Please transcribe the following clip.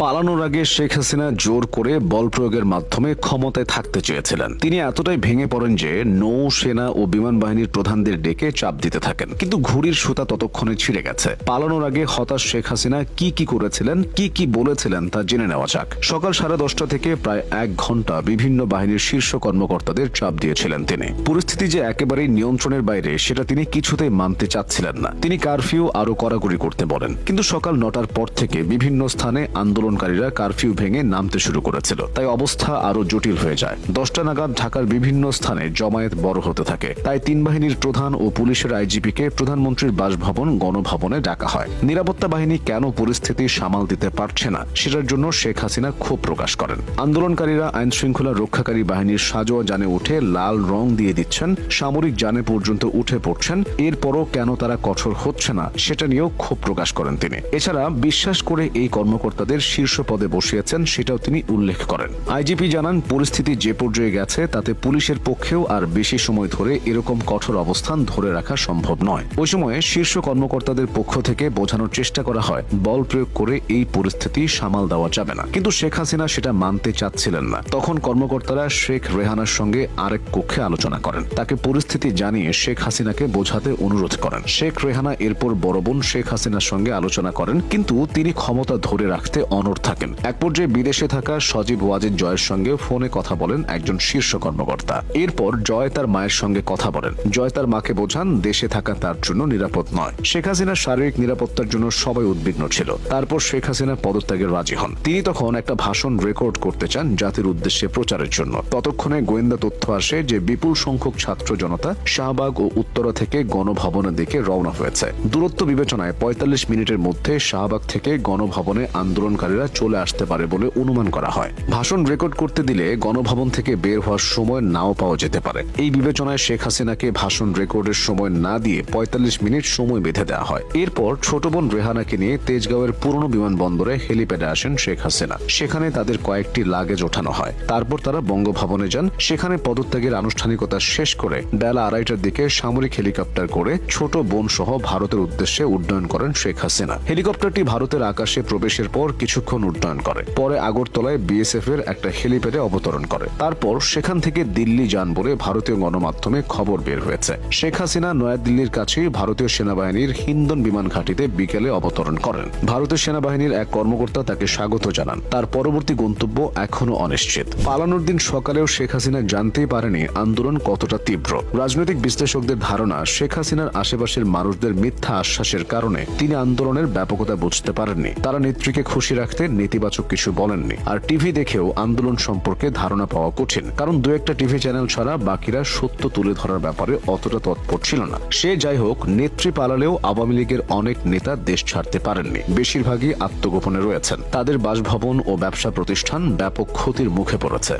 পালানোর আগে শেখ হাসিনা জোর করে বল প্রয়োগের মাধ্যমে ক্ষমতায় থাকতে চেয়েছিলেন। তিনি এতটাই ভেঙে পড়েন যে নৌ সেনা ও বিমান বাহিনীর প্রধানদের ডেকে চাপ দিতে থাকেন, কিন্তু ঘুড়ির সুতা ততক্ষণে ছিঁড়ে গেছে। পালানোর আগে হতাশ শেখ হাসিনা কি করেছিলেন, কি বলেছিলেন তা জেনে নেওয়া যাক। সকাল 10:30 থেকে প্রায় 1 ঘন্টা বিভিন্ন বাহিনীর শীর্ষ কর্মকর্তাদের চাপ দিয়েছিলেন তিনি। পরিস্থিতি যে একেবারেই নিয়ন্ত্রণের বাইরে সেটা তিনি কিছুতেই মানতে চাচ্ছিলেন না। তিনি কারফিউ আরো কড়াকড়ি করতে বলেন, কিন্তু সকাল 9টার পর থেকে বিভিন্ন স্থানে আন্দোলনকারীরা কারফিউ ভেঙে নামতে শুরু করেছিল, তাই অবস্থা আরো জটিল হয়ে যায়। 10টা নাগাদ ঢাকার বিভিন্ন স্থানে জমায়েত বড় হতে থাকে, তাই 3 বাহিনীর প্রধান ও পুলিশের আইজিপিকে প্রধানমন্ত্রীর বাসভবন গণভবনে ডাকা হয়। নিরাপত্তা বাহিনী কেন পরিস্থিতি সামাল দিতে পারছে না সেটার জন্য শেখ হাসিনা ক্ষোভ প্রকাশ করেন। আন্দোলনকারীরা আইন শৃঙ্খলা রক্ষাকারী বাহিনীর সাজোয়া যানে উঠে লাল রং দিয়ে দিচ্ছেন, সামরিক যানে পর্যন্ত উঠে পড়ছেন, এরপরও কেন তারা কঠোর হচ্ছে না সেটা নিয়েও ক্ষোভ প্রকাশ করেন তিনি। এছাড়া বিশ্বাস করে এই কর্মকর্তাদের শীর্ষ পদে বসিয়েছেন সেটাও তিনি উল্লেখ করেন। আইজিপি জানান, পরিস্থিতি যে পর্যায়ে গেছে তাতে পুলিশের পক্ষেও আর বেশি সময় ধরে এরকম কঠোর অবস্থান ধরে রাখা সম্ভব নয়। ওই সময়ে শীর্ষ কর্মকর্তাদের পক্ষ থেকে বোঝানোর চেষ্টা করা হয় বল প্রয়োগ করে এই পরিস্থিতি সামাল দেওয়া যাবে না, কিন্তু শেখ হাসিনা সেটা মানতে চাচ্ছিলেন না। তখন কর্মকর্তারা শেখ রেহানার সঙ্গে আরেক কক্ষে আলোচনা করেন, তাকে পরিস্থিতি জানিয়ে শেখ হাসিনাকে বোঝাতে অনুরোধ করেন। শেখ রেহানা এরপর বড় বোন শেখ হাসিনার সঙ্গে আলোচনা করেন, কিন্তু তিনি ক্ষমতা ধরে রাখতে অনড় থাকেন। এক পর্যায়ে বিদেশে থাকা সজীব ওয়াজেদ জয়ের সঙ্গে ফোনে কথা বলেন একজন শীর্ষ কর্মকর্তা। এরপর জয় তার মায়ের সঙ্গে কথা বলেন। জয় তার মাকে বোঝান দেশে থাকা তার জন্য নিরাপদ নয়। শেখ হাসিনার শারীরিক নিরাপত্তার জন্য সবাই উদ্বিগ্ন ছিল। তারপর শেখ হাসিনা পদত্যাগের রাজি হন। তিনি তখন একটা ভাষণ রেকর্ড করতে চান জাতির উদ্দেশ্যে প্রচারের জন্য। ততক্ষণে গোয়েন্দা তথ্য আসে যে বিপুল সংখ্যক ছাত্র জনতা শাহবাগ ও উত্তরা থেকে গণভবনের দিকে রওনা হয়েছে। দূরত্ব বিবেচনায় 45 মিনিটের মধ্যে শাহবাগ থেকে গণভবনে আন্দোলনকারীরা চলে আসতে পারে বলে অনুমান করা হয়। ভাষণ রেকর্ড করতে দিলে গণভবন থেকে বের হওয়ার সময় নাও পাওয়া যেতে পারে। এই বিবেচনায় শেখ হাসিনাকে ভাষণ রেকর্ডের সময় না দিয়ে 45 মিনিট সময় বেঁধে দেওয়া হয়। এরপর ছোট বোন রেহানাকে নিয়ে তেজগাঁওয়ের পুরনো বিমানবন্দরে হেলিপ্যাডে আসেন শেখ হাসিনা। সেখানে তাদের কয়েকটি লাগেজ ওঠানো হয়। তারপর তারা বঙ্গভবনে যান। সেখানে পদত্যাগের আনুষ্ঠানিকতা শেষ করে বেলা 2:30টার দিকে সামরিক হেলিকপ্টার করে ছোট বোন সহ ভারতের উদ্দেশ্যে উড্ডয়ন করেন শেখ হাসিনা। হেলিকপ্টারটি ভারতের আকাশে প্রবেশের পর কিছুক্ষণ উড্ডয়ন করে, পরে আগরতলায় বিএসএফ এর একটা হেলিপ্যাডে অবতরণ করে। তারপর সেখান থেকে দিল্লি যান বলে ভারতীয় গণমাধ্যমে খবর বের হয়েছে। শেখ হাসিনা নয়াদিল্লির কাছে ভারতীয় সেনাবাহিনীর হিন্দন বিমান ঘাঁটিতে বিকেলে অবতরণ করেন। ভারতীয় সেনাবাহিনীর এক কর্মকর্তা তাকে স্বাগত জানান। তার পরবর্তী গন্তব্য এখনো অনিশ্চিত। পালানোর দিন সকালেও শেখ হাসিনা জানতেই পারেনি আন্দোলন কতটা তীব্র। রাজনৈতিক বিশ্লেষকদের ধারণা, শেখ হাসিনার আশেপাশের মানুষদের মিথ্যা আশ্বাসের কারণে তিনি আন্দোলনের ব্যাপকতা বুঝতে পারেননি। তারা নেত্রীকে খুশি রাখতে নেতিবাচক কিছু বলেননি। আর টিভি দেখেও আন্দোলন সম্পর্কে ধারণা পাওয়া কঠিন, কারণ 2-1টা টিভি চ্যানেল ছাড়া বাকিরা সত্য তুলে ধরার ব্যাপারে অতটা তৎপর ছিল না। সে যাই হোক, নেত্রী পালালেও আওয়ামী লীগের অনেক নেতা দেশ ছাড়তে পারেননি। বেশিরভাগই আত্মগোপনে রয়েছেন। তাদের বাসভবন ও ব্যবসা প্রতিষ্ঠান ব্যাপক ক্ষতির মুখে পড়েছে।